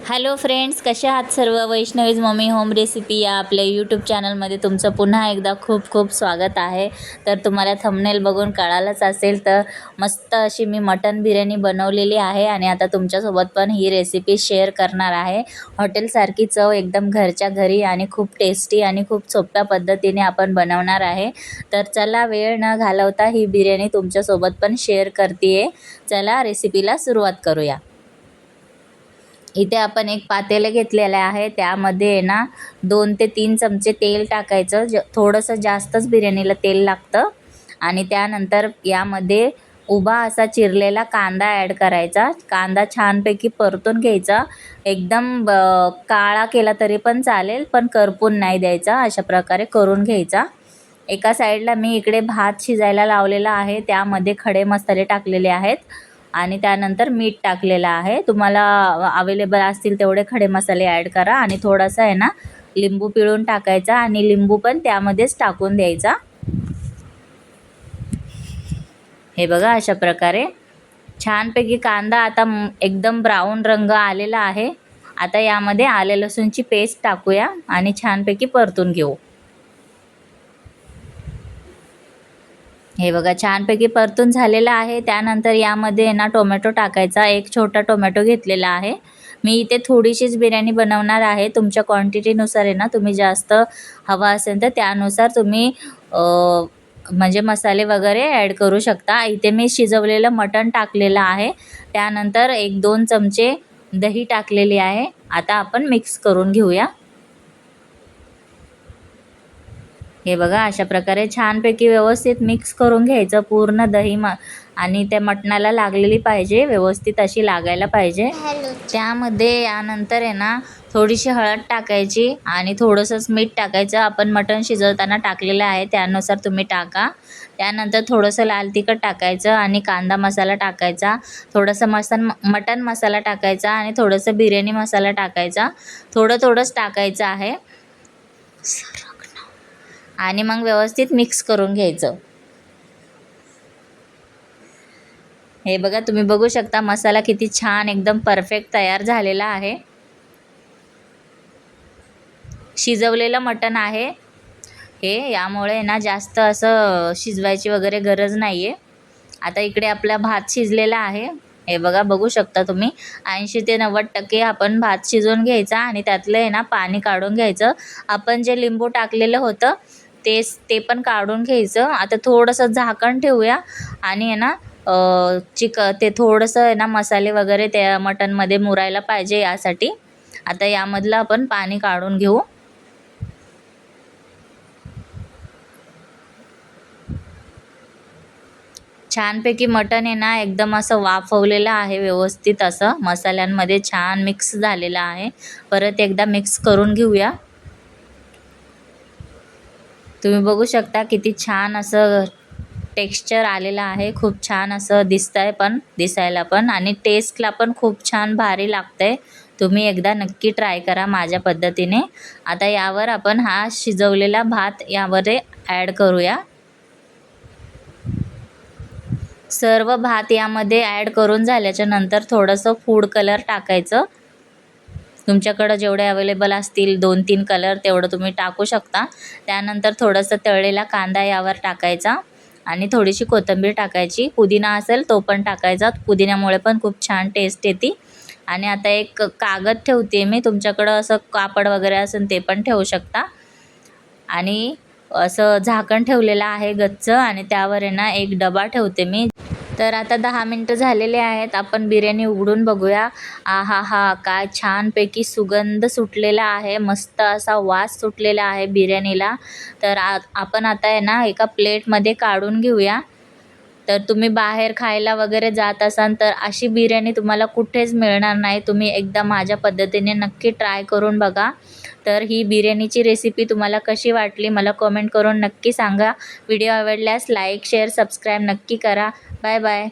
Hello friends, कसे आहात सर्व. वैष्णवीज मम्मी होम रेसिपी या आपल्या यूट्यूब चॅनलमध्ये तुमचं पुन्हा एकदा खूप खूप स्वागत आहे. तर तुम्हाला थंबनेल बघून कळालंच असेल, तर मस्त अशी मी मटन बिर्याणी बनवलेली आहे आणि आता तुमच्यासोबत पण ही रेसिपी शेअर करणार आहे. हॉटेलसारखी चव एकदम घरच्या घरी आणि खूप टेस्टी आणि खूप सोप्या पद्धतीने आपण बनवणार आहे. तर चला वेळ न घालवता ही बिर्याणी तुमच्यासोबत पण शेअर करते. चला रेसिपीला सुरुवात करूया. इथे आपण एक पातेलं घेतलेलं आहे. त्यामध्ये ना 2 ते 3 चमचे तेल टाकायचं. थोडंसं जास्तच बिर्याणीला तेल लागतं. आणि त्यानंतर यामध्ये उभा असा चिरलेला कांदा ॲड करायचा. कांदा छानपैकी परतून घ्यायचा. एकदम काळा केला तरी पण चालेल, पण करपून नाही द्यायचा. अशा प्रकारे करून घ्यायचा. एका साईडला मी इकडे भात शिजायला लावलेला आहे. त्यामध्ये खडे मसाले टाकलेले आहेत आणि त्यानंतर मीठ टाकलेलं आहे. तुम्हाला अवेलेबल असतील तेवढे खडे मसाले ॲड करा आणि थोडासा आहे ना लिंबू पिळून टाकायचा आणि लिंबू पण त्यामध्येच टाकून द्यायचा. हे बघा, अशा प्रकारे छानपैकी कांदा आता एकदम ब्राऊन रंग आलेला आहे. आता यामध्ये आले लसूणची पेस्ट टाकूया आणि छानपैकी परतून घेऊ. हे बघा, छानपैकी परतून झालेलं आहे. त्यानंतर यामध्ये ना टोमॅटो टाकायचा. एक छोटा टोमॅटो घेतलेला आहे. मी इथे थोडीशीच बिर्याणी बनवणार आहे. तुमच्या क्वांटिटीनुसार आहे ना, तुम्ही जास्त हवा असेल तर त्यानुसार तुम्ही म्हणजे मसाले वगैरे ॲड करू शकता. इथे मी शिजवलेलं मटण टाकलेलं आहे. त्यानंतर 1-2 चमचे दही टाकलेली आहे. आता आपण मिक्स करून घेऊया. हे बघा, अशा प्रकारे छानपैकी व्यवस्थित मिक्स करून घ्यायचं. पूर्ण दही आणि त्या मटणाला लागलेली पाहिजे, व्यवस्थित अशी लागायला पाहिजे. त्यामध्ये यानंतर आहे ना थोडीशी हळद टाकायची आणि थोडंसंच मीठ टाकायचं. आपण मटण शिजवताना टाकलेलं आहे, त्यानुसार तुम्ही टाका. त्यानंतर थोडंसं लाल तिखट टाकायचं आणि कांदा मसाला टाकायचा. थोडंसं मटण मसाला टाकायचा आणि थोडंसं बिर्याणी मसाला टाकायचा. थोडंच टाकायचं आहे आणि मग व्यवस्थित मिक्स करून घ्यायचं. हे बघा, तुम्ही बघू शकता मसाला किती छान एकदम परफेक्ट तयार झालेला आहे. शिजवलेलं मटण आहे हे, यामुळे ना जास्त असं शिजवायची वगैरे गरज नाही आहे. आता इकडे आपला भात शिजलेला आहे. हे बघा, बघू शकता तुम्ही 80 ते 90% आपण भात शिजवून घ्यायचा आणि त्यातलं आहे ना पाणी काढून घ्यायचं. आपण जे लिंबू टाकलेलं होतं ते पण काढून घ्यायचं. आता थोडंसं झाकण ठेवूया आणि आहे ना ते थोडंसं आहे ना मसाले वगैरे त्या मटणमध्ये मुरायला पाहिजे यासाठी. आता यामधलं आपण पाणी काढून घेऊ. छानपैकी मटण आहे ना एकदम असं वाफवलेलं आहे, व्यवस्थित असं मसाल्यांमध्ये छान मिक्स झालेलं आहे. परत एकदा मिक्स करून घेऊया. तुम्ही बघू शकता किती छान असं टेक्स्चर आलेलं आहे. खूप छान असं दिसतंय, पण दिसायला पण आणि टेस्टला पण खूप छान भारी लागतंय. तुम्ही एकदा नक्की ट्राय करा माझ्या पद्धतीने. आता यावर आपण हा शिजवलेला भात यावर ॲड करूया. सर्व भात यामध्ये ॲड करून झाल्याच्या नंतर थोडंसं फूड कलर टाकायचं. तुमच्याकडं जेवढे अवेलेबल असतील 2-3 कलर तेवढं तुम्ही टाकू शकता. त्यानंतर थोडंसं तळलेला कांदा यावर टाकायचा आणि थोडीशी कोथिंबीर टाकायची. पुदिना असेल तो पण टाकायचा. पुदिन्यामुळे पण खूप छान टेस्ट येते. आणि आता एक कागद ठेवते मी. तुमच्याकडं असं कापड वगैरे असेल ते पण ठेवू शकता. आणि असं झाकण ठेवलेलं आहे गच्च आणि त्यावर आहे ना एक डबा ठेवते मी. तर आता 10 मिनटं झालेले आहेत. आपण बिर्याणी उघडून बघूया. आहाहा, काय छानपैकी सुगंध सुटलेला आहे. मस्त असा वास सुटलेला आहे बिर्याणीला. तर आपण आता आहे ना एका प्लेटमध्ये काढून घेऊया. तर तुम्ही बाहेर खायला वगैरे जात असाल तर अशी बिर्याणी तुम्हाला कुठेच मिळणार नाही. तुम्ही एकदा माझ्या पद्धतीने नक्की ट्राय करून बघा. तर ही बिर्याणीची रेसिपी तुम्हाला कशी वाटली मला कमेंट करून नक्की सांगा. व्हिडिओ आवडल्यास लाईक, शेअर, सबस्क्राईब नक्की करा. Bye bye.